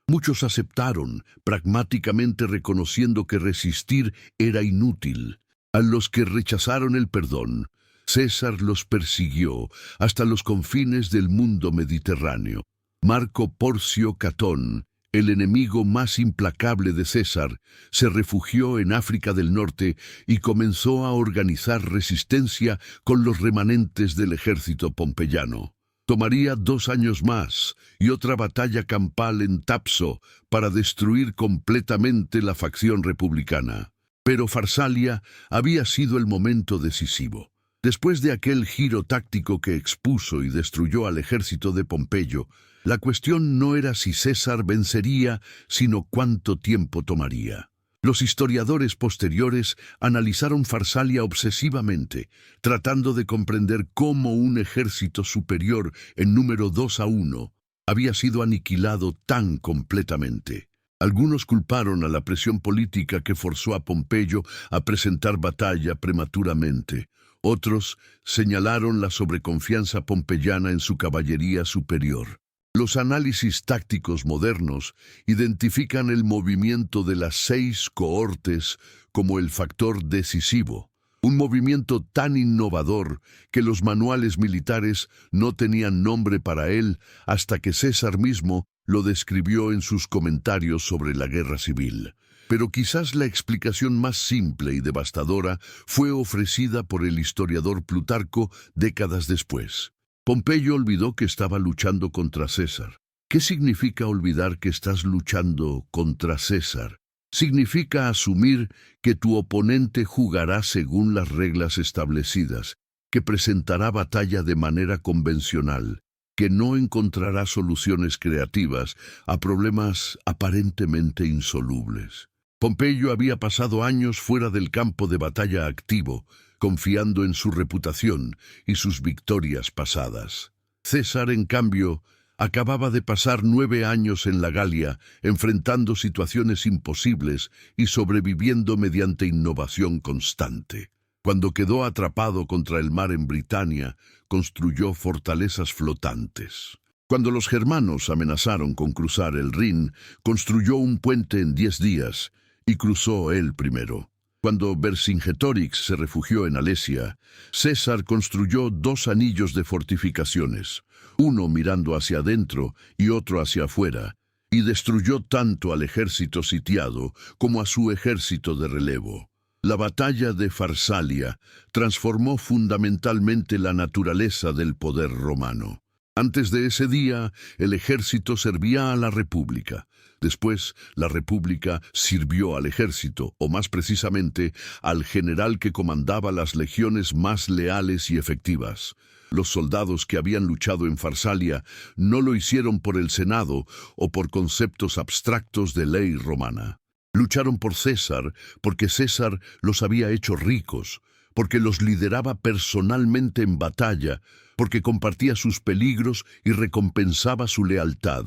Muchos aceptaron, pragmáticamente reconociendo que resistir era inútil. A los que rechazaron el perdón, César los persiguió hasta los confines del mundo mediterráneo. Marco Porcio Catón, el enemigo más implacable de César, se refugió en África del Norte y comenzó a organizar resistencia con los remanentes del ejército pompeyano. Tomaría 2 años más y otra batalla campal en Tapso para destruir completamente la facción republicana. Pero Farsalia había sido el momento decisivo. Después de aquel giro táctico que expuso y destruyó al ejército de Pompeyo, la cuestión no era si César vencería, sino cuánto tiempo tomaría. Los historiadores posteriores analizaron Farsalia obsesivamente, tratando de comprender cómo un ejército superior en número 2-1 había sido aniquilado tan completamente. Algunos culparon a la presión política que forzó a Pompeyo a presentar batalla prematuramente. Otros señalaron la sobreconfianza pompeyana en su caballería superior. Los análisis tácticos modernos identifican el movimiento de las 6 cohortes como el factor decisivo, un movimiento tan innovador que los manuales militares no tenían nombre para él hasta que César mismo lo describió en sus comentarios sobre la guerra civil. Pero quizás la explicación más simple y devastadora fue ofrecida por el historiador Plutarco décadas después. Pompeyo olvidó que estaba luchando contra César. ¿Qué significa olvidar que estás luchando contra César? Significa asumir que tu oponente jugará según las reglas establecidas, que presentará batalla de manera convencional, que no encontrará soluciones creativas a problemas aparentemente insolubles. Pompeyo había pasado años fuera del campo de batalla activo, confiando en su reputación y sus victorias pasadas. César, en cambio, acababa de pasar 9 años en la Galia, enfrentando situaciones imposibles y sobreviviendo mediante innovación constante. Cuando quedó atrapado contra el mar en Britania, construyó fortalezas flotantes. Cuando los germanos amenazaron con cruzar el Rin, construyó un puente en 10 días y cruzó él primero. Cuando Vercingetorix se refugió en Alesia, César construyó 2 anillos de fortificaciones, uno mirando hacia adentro y otro hacia afuera, y destruyó tanto al ejército sitiado como a su ejército de relevo. La batalla de Farsalia transformó fundamentalmente la naturaleza del poder romano. Antes de ese día, el ejército servía a la República. Después, la República sirvió al ejército, o más precisamente, al general que comandaba las legiones más leales y efectivas. Los soldados que habían luchado en Farsalia no lo hicieron por el Senado o por conceptos abstractos de ley romana. Lucharon por César porque César los había hecho ricos, porque los lideraba personalmente en batalla, porque compartía sus peligros y recompensaba su lealtad.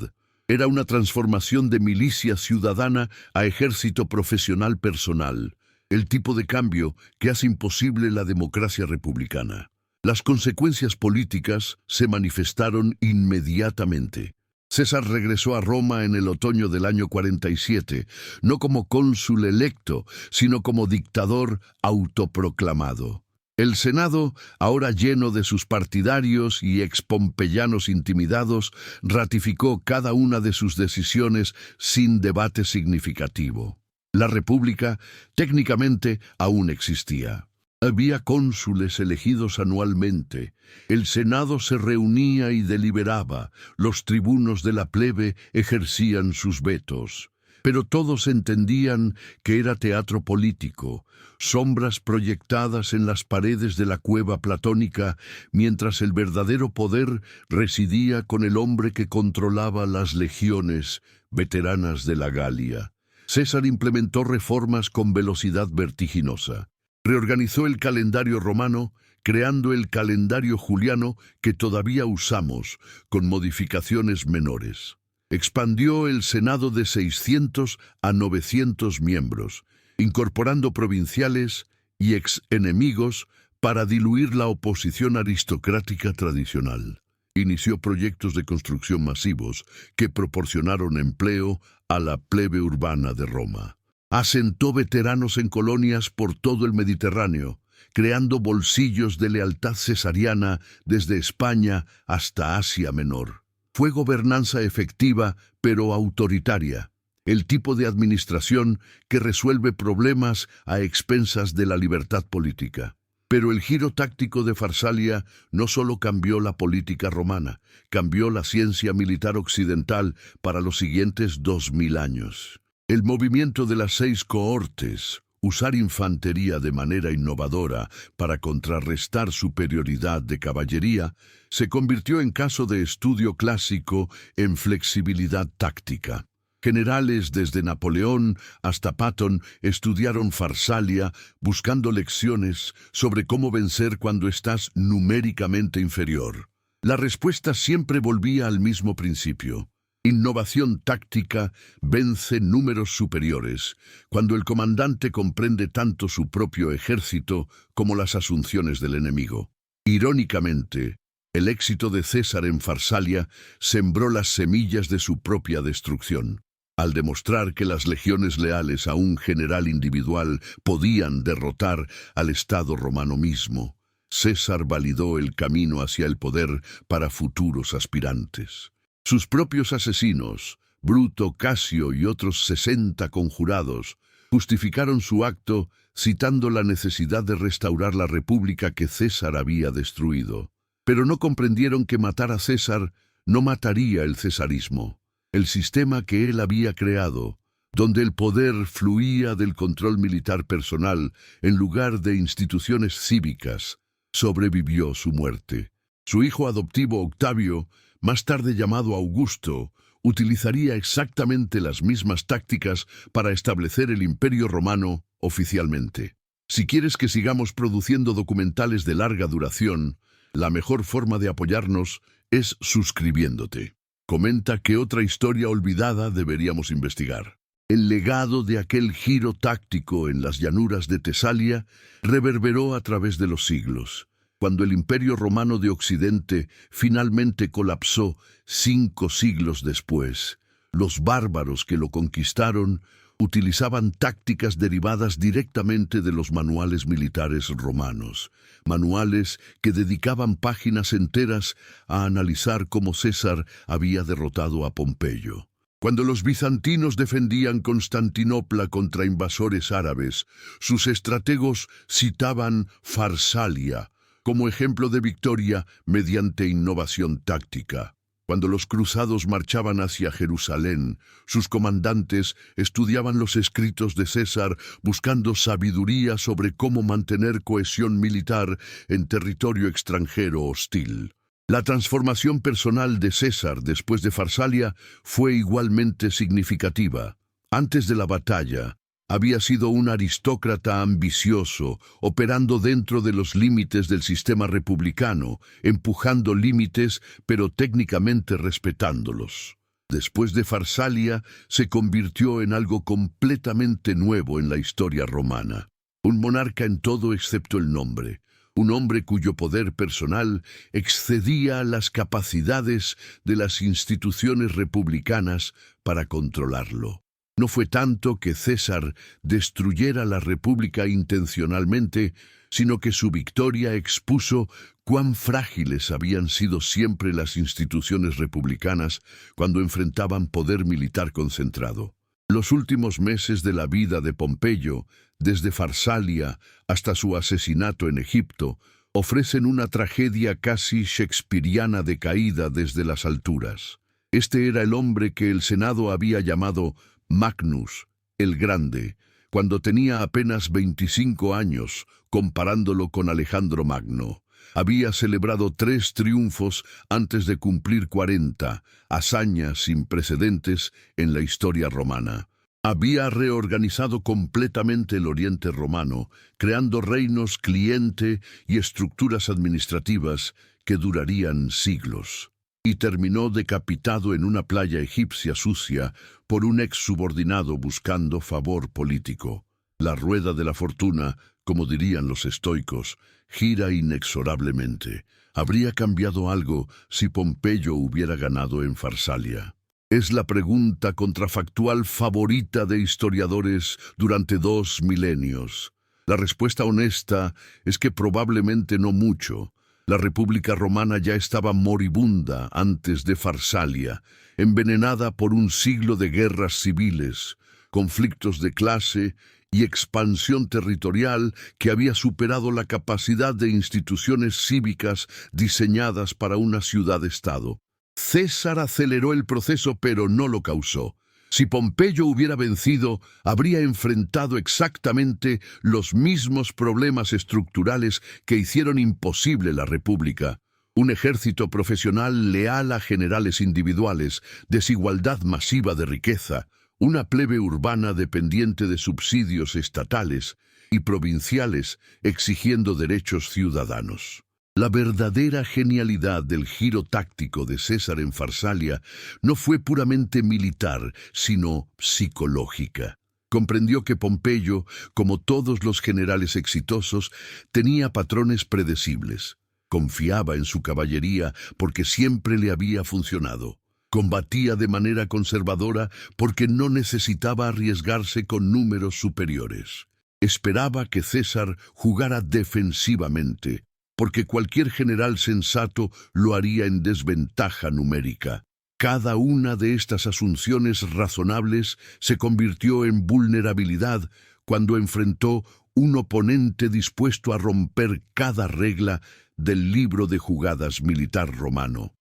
Era una transformación de milicia ciudadana a ejército profesional personal, el tipo de cambio que hace imposible la democracia republicana. Las consecuencias políticas se manifestaron inmediatamente. César regresó a Roma en el otoño del año 47, no como cónsul electo, sino como dictador autoproclamado. El Senado, ahora lleno de sus partidarios y expompeyanos intimidados, ratificó cada una de sus decisiones sin debate significativo. La República, técnicamente, aún existía. Había cónsules elegidos anualmente. El Senado se reunía y deliberaba. Los tribunos de la plebe ejercían sus vetos. Pero todos entendían que era teatro político, sombras proyectadas en las paredes de la cueva platónica, mientras el verdadero poder residía con el hombre que controlaba las legiones veteranas de la Galia. César implementó reformas con velocidad vertiginosa. Reorganizó el calendario romano, creando el calendario juliano que todavía usamos, con modificaciones menores. Expandió el Senado de 600 a 900 miembros, incorporando provinciales y ex-enemigos para diluir la oposición aristocrática tradicional. Inició proyectos de construcción masivos que proporcionaron empleo a la plebe urbana de Roma. Asentó veteranos en colonias por todo el Mediterráneo, creando bolsillos de lealtad cesariana desde España hasta Asia Menor. Fue gobernanza efectiva, pero autoritaria, el tipo de administración que resuelve problemas a expensas de la libertad política. Pero el giro táctico de Farsalia no solo cambió la política romana, cambió la ciencia militar occidental para los siguientes 2000 años. El movimiento de las 6 cohortes, usar infantería de manera innovadora para contrarrestar superioridad de caballería, se convirtió en caso de estudio clásico en flexibilidad táctica. Generales desde Napoleón hasta Patton estudiaron Farsalia buscando lecciones sobre cómo vencer cuando estás numéricamente inferior. La respuesta siempre volvía al mismo principio. Innovación táctica vence números superiores, cuando el comandante comprende tanto su propio ejército como las asunciones del enemigo. Irónicamente, el éxito de César en Farsalia sembró las semillas de su propia destrucción. Al demostrar que las legiones leales a un general individual podían derrotar al Estado romano mismo, César validó el camino hacia el poder para futuros aspirantes. Sus propios asesinos, Bruto, Casio y otros 60 conjurados, justificaron su acto citando la necesidad de restaurar la república que César había destruido. Pero no comprendieron que matar a César no mataría el cesarismo, el sistema que él había creado, donde el poder fluía del control militar personal en lugar de instituciones cívicas, sobrevivió su muerte. Su hijo adoptivo Octavio, más tarde llamado Augusto, utilizaría exactamente las mismas tácticas para establecer el Imperio Romano oficialmente. Si quieres que sigamos produciendo documentales de larga duración, la mejor forma de apoyarnos es suscribiéndote. Comenta qué otra historia olvidada deberíamos investigar. El legado de aquel giro táctico en las llanuras de Tesalia reverberó a través de los siglos. Cuando el Imperio Romano de Occidente finalmente colapsó 5 siglos después, los bárbaros que lo conquistaron utilizaban tácticas derivadas directamente de los manuales militares romanos, manuales que dedicaban páginas enteras a analizar cómo César había derrotado a Pompeyo. Cuando los bizantinos defendían Constantinopla contra invasores árabes, sus estrategos citaban Farsalia como ejemplo de victoria mediante innovación táctica. Cuando los cruzados marchaban hacia Jerusalén, sus comandantes estudiaban los escritos de César buscando sabiduría sobre cómo mantener cohesión militar en territorio extranjero hostil. La transformación personal de César después de Farsalia fue igualmente significativa. Antes de la batalla, había sido un aristócrata ambicioso, operando dentro de los límites del sistema republicano, empujando límites, pero técnicamente respetándolos. Después de Farsalia, se convirtió en algo completamente nuevo en la historia romana. Un monarca en todo excepto el nombre. Un hombre cuyo poder personal excedía las capacidades de las instituciones republicanas para controlarlo. No fue tanto que César destruyera la república intencionalmente, sino que su victoria expuso cuán frágiles habían sido siempre las instituciones republicanas cuando enfrentaban poder militar concentrado. Los últimos meses de la vida de Pompeyo, desde Farsalia hasta su asesinato en Egipto, ofrecen una tragedia casi shakespeariana de caída desde las alturas. Este era el hombre que el Senado había llamado Magnus, el Grande, cuando tenía apenas 25 años, comparándolo con Alejandro Magno. Había celebrado 3 triunfos antes de cumplir 40, hazañas sin precedentes en la historia romana. Había reorganizado completamente el Oriente romano, creando reinos cliente y estructuras administrativas que durarían siglos. Y terminó decapitado en una playa egipcia sucia por un ex subordinado buscando favor político. La rueda de la fortuna, como dirían los estoicos, gira inexorablemente. ¿Habría cambiado algo si Pompeyo hubiera ganado en Farsalia? Es la pregunta contrafactual favorita de historiadores durante 2 milenios. La respuesta honesta es que probablemente no mucho. La República Romana ya estaba moribunda antes de Farsalia, envenenada por un siglo de guerras civiles, conflictos de clase y expansión territorial que había superado la capacidad de instituciones cívicas diseñadas para una ciudad-estado. César aceleró el proceso, pero no lo causó. Si Pompeyo hubiera vencido, habría enfrentado exactamente los mismos problemas estructurales que hicieron imposible la República. Un ejército profesional leal a generales individuales, desigualdad masiva de riqueza, una plebe urbana dependiente de subsidios estatales y provinciales exigiendo derechos ciudadanos. La verdadera genialidad del giro táctico de César en Farsalia no fue puramente militar, sino psicológica. Comprendió que Pompeyo, como todos los generales exitosos, tenía patrones predecibles. Confiaba en su caballería porque siempre le había funcionado. Combatía de manera conservadora porque no necesitaba arriesgarse con números superiores. Esperaba que César jugara defensivamente, porque cualquier general sensato lo haría en desventaja numérica. Cada una de estas asunciones razonables se convirtió en vulnerabilidad cuando enfrentó un oponente dispuesto a romper cada regla del libro de jugadas militar romano.